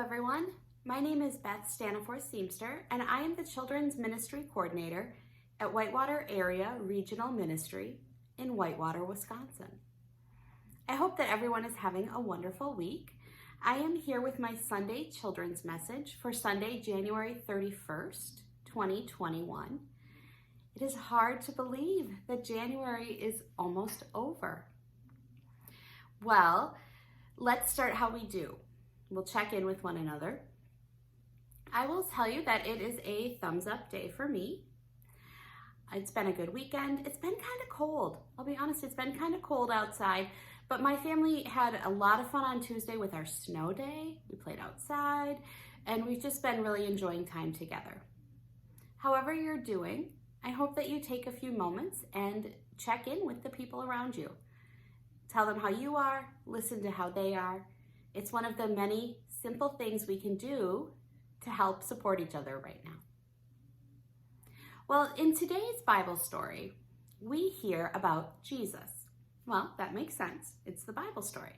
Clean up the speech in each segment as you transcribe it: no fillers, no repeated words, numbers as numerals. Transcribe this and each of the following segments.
everyone. My name is Beth Staniforth Seamster, and I am the Children's Ministry Coordinator at Whitewater Area Regional Ministry in Whitewater, Wisconsin. I hope that everyone is having a wonderful week. I am here with my Sunday Children's Message for Sunday, January 31st, 2021. It is hard to believe that January is almost over. Well, let's start how we do. We'll check in with one another. I will tell you that it is a thumbs up day for me. It's been a good weekend. It's been kind of cold. I'll be honest, it's been kind of cold outside, but my family had a lot of fun on Tuesday with our snow day. We played outside and we've just been really enjoying time together. However you're doing, I hope that you take a few moments and check in with the people around you. Tell them how you are, listen to how they are. It's one of the many simple things we can do to help support each other right now. Well, in today's Bible story, we hear about Jesus. Well, that makes sense. It's the Bible story.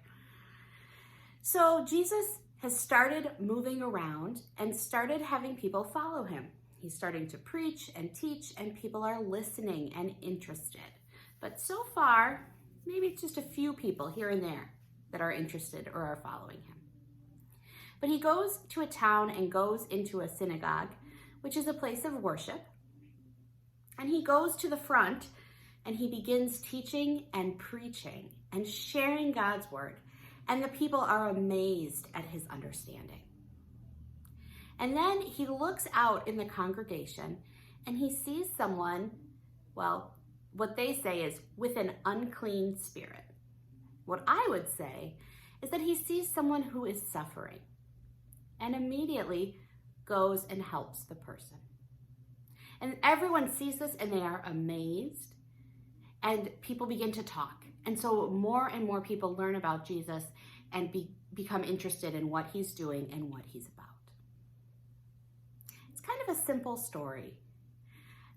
So Jesus has started moving around and started having people follow him. He's starting to preach and teach, and people are listening and interested. But so far, maybe it's just a few people here and there that are interested or are following him. But he goes to a town and goes into a synagogue, which is a place of worship. And he goes to the front and he begins teaching and preaching and sharing God's word. And the people are amazed at his understanding. And then he looks out in the congregation and he sees someone, well, what they say is with an unclean spirit. What I would say is that he sees someone who is suffering and immediately goes and helps the person. And everyone sees this and they are amazed, and people begin to talk. And so more and more people learn about Jesus and become interested in what he's doing and what he's about. It's kind of a simple story.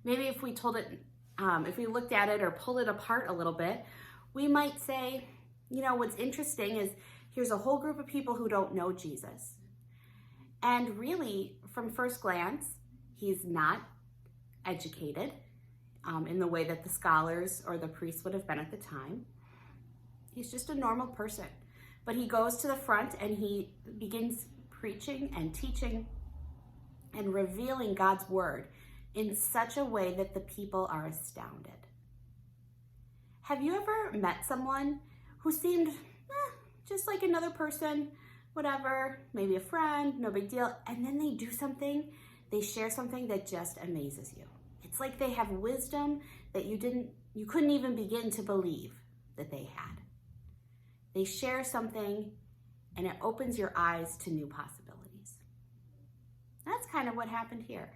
Maybe if we told it, if we looked at it or pulled it apart a little bit, we might say, you know, what's interesting is here's a whole group of people who don't know Jesus. And really, from first glance, he's not educated in the way that the scholars or the priests would have been at the time. He's just a normal person. But he goes to the front and he begins preaching and teaching and revealing God's word in such a way that the people are astounded. Have you ever met someone who seemed just like another person, whatever, maybe a friend, no big deal, and then they do something, they share something that just amazes you? It's like they have wisdom that you couldn't even begin to believe that they had. They share something and it opens your eyes to new possibilities. That's kind of what happened here.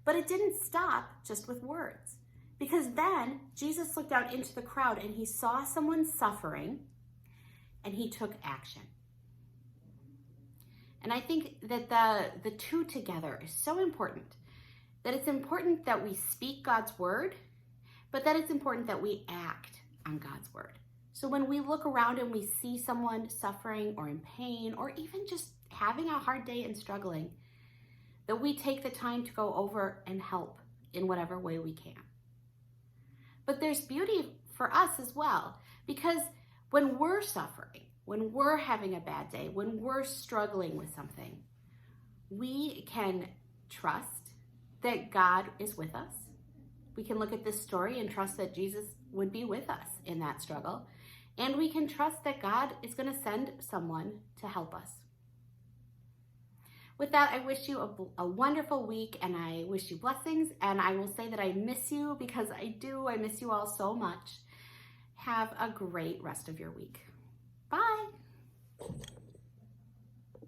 But it didn't stop just with words, because then Jesus looked out into the crowd and he saw someone suffering and he took action. And I think that the two together is so important, that it's important that we speak God's word, but that it's important that we act on God's word. So when we look around and we see someone suffering or in pain or even just having a hard day and struggling, that we take the time to go over and help in whatever way we can. But there's beauty for us as well, because when we're suffering, when we're having a bad day, when we're struggling with something, we can trust that God is with us. We can look at this story and trust that Jesus would be with us in that struggle. And we can trust that God is going to send someone to help us. With that, I wish you a wonderful week, and I wish you blessings, and I will say that I miss you, because I do. I miss you all so much. Have a great rest of your week. Bye.